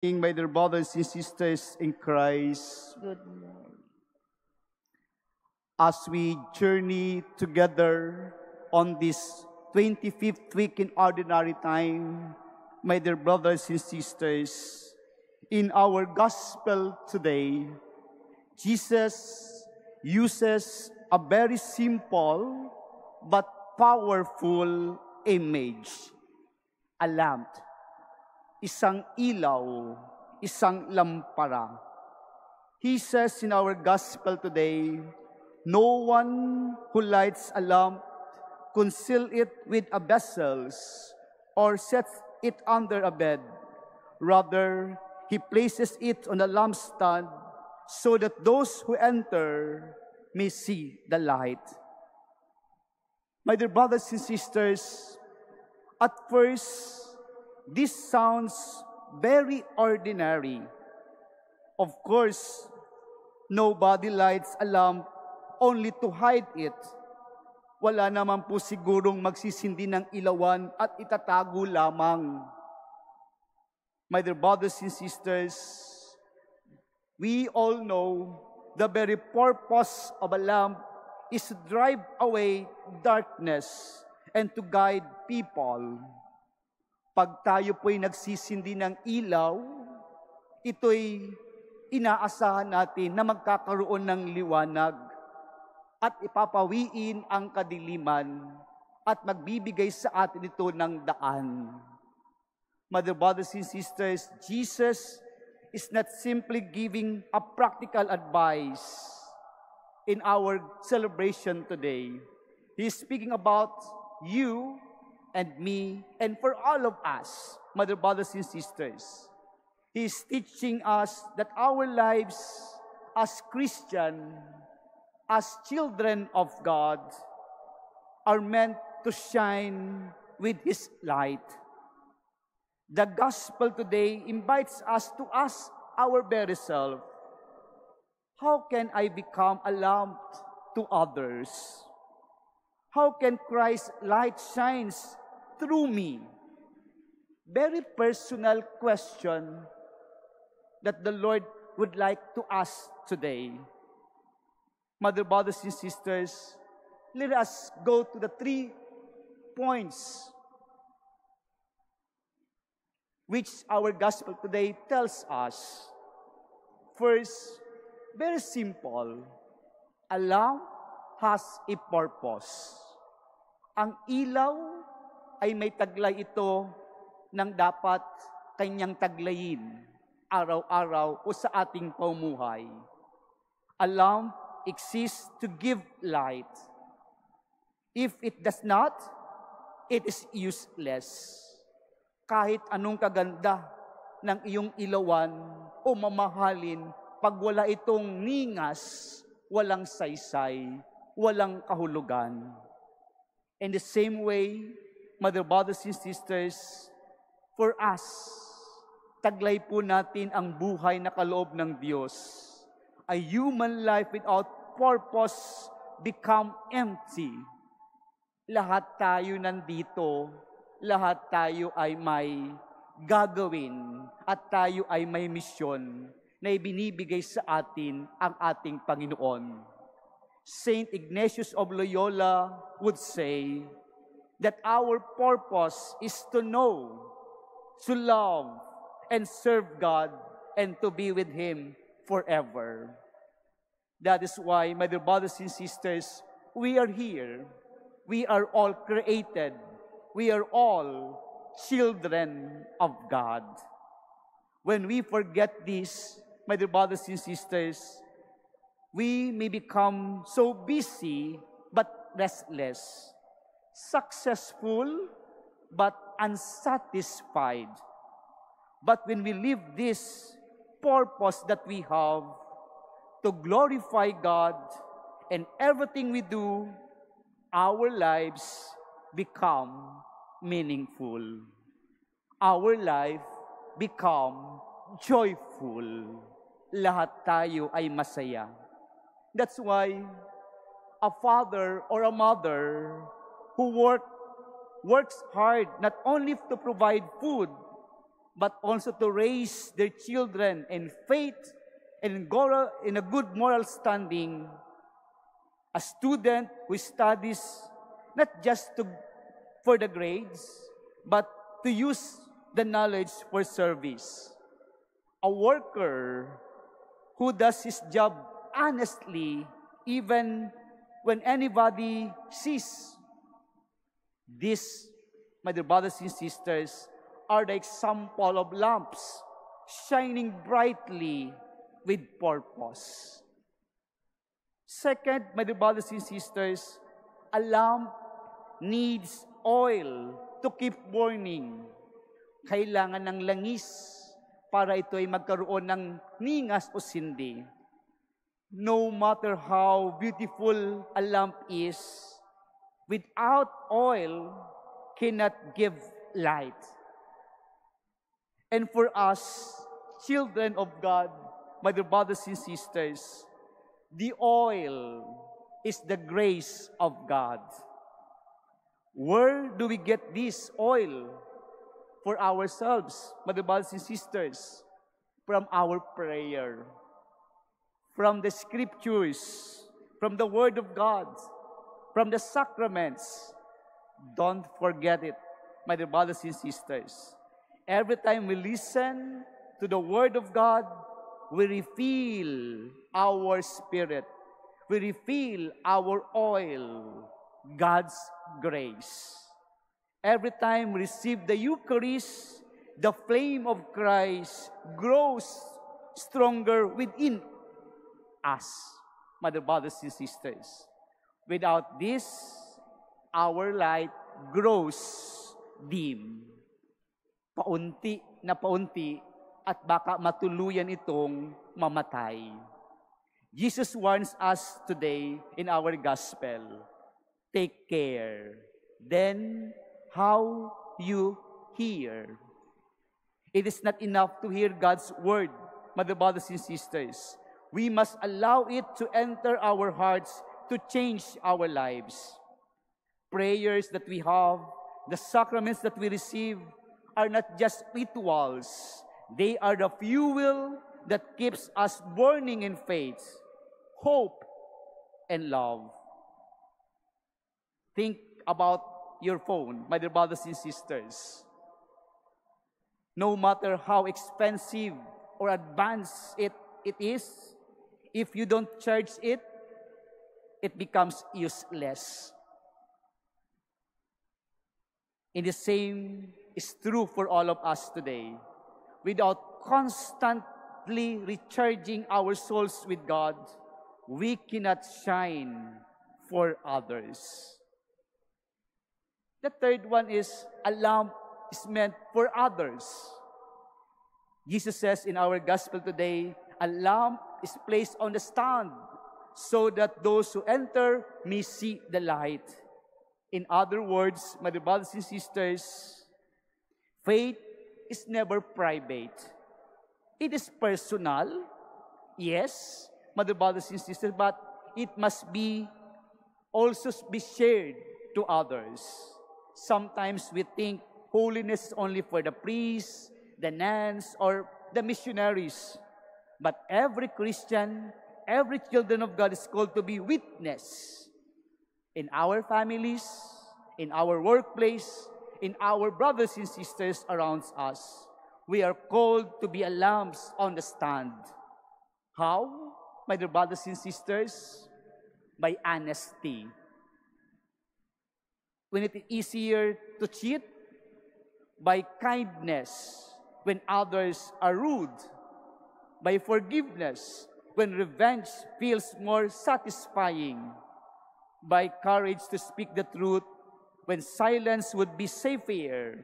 My dear brothers and sisters in Christ, Good morning. as we journey together on this 25th week in ordinary time, my dear brothers and sisters, in our gospel today, Jesus uses a very simple but powerful image, a lamp. Isang ilaw, isang lampara. He says in our gospel today, no one who lights a lamp conceals it with a vessels or sets it under a bed. Rather, he places it on a lampstand so that those who enter may see the light. My dear brothers and sisters, at first, this sounds very ordinary. Of course, nobody lights a lamp only to hide it. Wala naman po sigurong magsisindi ng ilawan at itatago lamang. My dear brothers and sisters, we all know the very purpose of a lamp is to drive away darkness and to guide people. Pag tayo po'y nagsisindi ng ilaw, ito'y inaasahan natin na magkakaroon ng liwanag at ipapawiin ang kadiliman at magbibigay sa atin ito ng daan. Mother, brothers and sisters, Jesus is not simply giving a practical advice in our celebration today. He is speaking about you and me, and for all of us, mother, brothers, and sisters. He is teaching us that our lives as Christian, as children of God, are meant to shine with His light. The gospel today invites us to ask our very self, how can I become a lamp to others? How can Christ's light shines through me? Very personal question that the Lord would like to ask today. Mother, brothers, and sisters, let us go to the 3 points which our gospel today tells us. First, very simple, a lamp has a purpose. Ang ilaw ay may taglay ito ng dapat kanyang taglayin araw-araw o sa ating pamumuhay. A lamp exists to give light. If it does not, it is useless. Kahit anong kaganda ng iyong ilawan o mamahalin, pag wala itong ningas, walang saysay, walang kahulugan. In the same way, mother, brothers, and sisters, for us, taglay po natin ang buhay na kaloob ng Diyos. A human life without purpose become empty. Lahat tayo nandito, lahat tayo ay may gagawin at tayo ay may misyon na ibinibigay sa atin ang ating Panginoon. Saint Ignatius of Loyola would say that our purpose is to know, to love, and serve God, and to be with Him forever. That is why, my dear brothers and sisters, we are here. We are all created. We are all children of God. When we forget this, my dear brothers and sisters, we may become so busy but restless, successful but unsatisfied. But when we live this purpose that we have to glorify God and everything we do, our lives become meaningful. Our life become joyful. Lahat tayo ay masaya. That's why a father or a mother who works hard not only to provide food, but also to raise their children in faith and in a good moral standing. A student who studies not just for the grades, but to use the knowledge for service. A worker who does his job honestly, even when anybody sees. These, my dear brothers and sisters, are the example of lamps shining brightly with purpose. Second, my dear brothers and sisters, a lamp needs oil to keep burning. Kailangan ng langis para ito ay magkaroon ng ningas o sindi. No matter how beautiful a lamp is, without oil, cannot give light. And for us, children of God, my dear brothers and sisters, the oil is the grace of God. Where do we get this oil for ourselves, my dear brothers and sisters? From our prayer, from the scriptures, from the Word of God, from the sacraments. Don't forget it, my dear brothers and sisters. Every time we listen to the Word of God, we refill our spirit. We refill our oil, God's grace. Every time we receive the Eucharist, the flame of Christ grows stronger within us, my dear brothers and sisters. Without this, our light grows dim. Paunti na paunti at baka matuluyan itong mamatay. Jesus warns us today in our gospel, take care. Then, how you hear. It is not enough to hear God's word, my dear brothers and sisters. We must allow it to enter our hearts to change our lives. Prayers that we have, the sacraments that we receive, are not just rituals. They are the fuel that keeps us burning in faith, hope, and love. Think about your phone, my dear brothers and sisters. No matter how expensive or advanced it is, if you don't charge it, it becomes useless. And the same is true for all of us today. Without constantly recharging our souls with God, we cannot shine for others. The third one is, a lamp is meant for others. Jesus says in our gospel today, a lamp is placed on the stand so that those who enter may see the light. In other words, my dear brothers and sisters, faith is never private. It is personal, yes, my dear brothers and sisters, but it must be also be shared to others. Sometimes we think holiness is only for the priests, the nuns, or the missionaries. But every Christian, every children of God is called to be witness in our families, in our workplace, in our brothers and sisters around us. We are called to be a lamps on the stand. How, my dear brothers and sisters? By honesty. When it is easier to cheat, by kindness when others are rude, by forgiveness when revenge feels more satisfying, by courage to speak the truth when silence would be safer.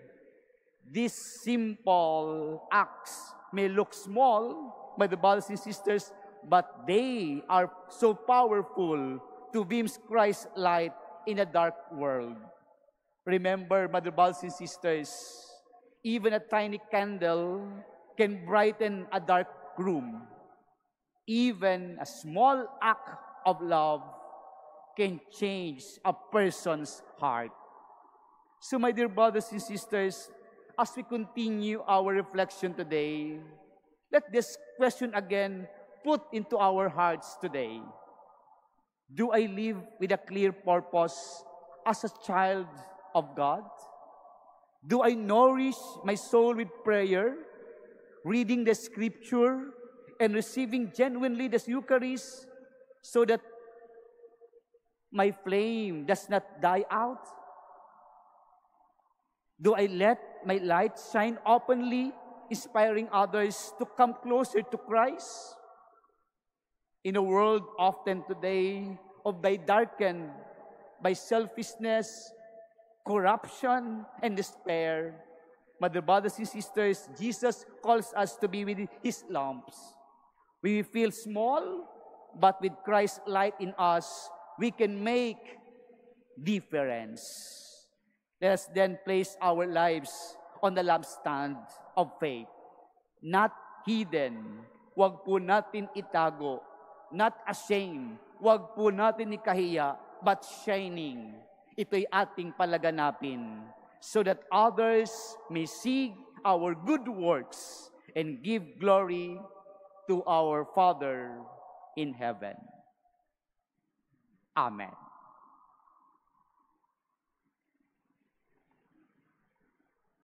These simple acts may look small, my dear brothers and sisters, but they are so powerful to beam Christ's light in a dark world. Remember, my dear brothers and sisters, even a tiny candle can brighten a dark room. Even a small act of love can change a person's heart. So, my dear brothers and sisters, as we continue our reflection today, let this question again put into our hearts today. Do I live with a clear purpose as a child of God? Do I nourish my soul with prayer, reading the scripture, and receiving genuinely the Eucharist so that my flame does not die out? Do I let my light shine openly, inspiring others to come closer to Christ? In a world often today darkened by selfishness, corruption, and despair, Mother, brothers and sisters, Jesus calls us to be with His lamps. We feel small, but with Christ's light in us, we can make difference. Let us then place our lives on the lampstand of faith. Not hidden, wag po natin itago. Not ashamed, wag po natin ikahiya, but shining. Ito'y ating palaganapin so that others may see our good works and give glory to our Father in heaven. Amen.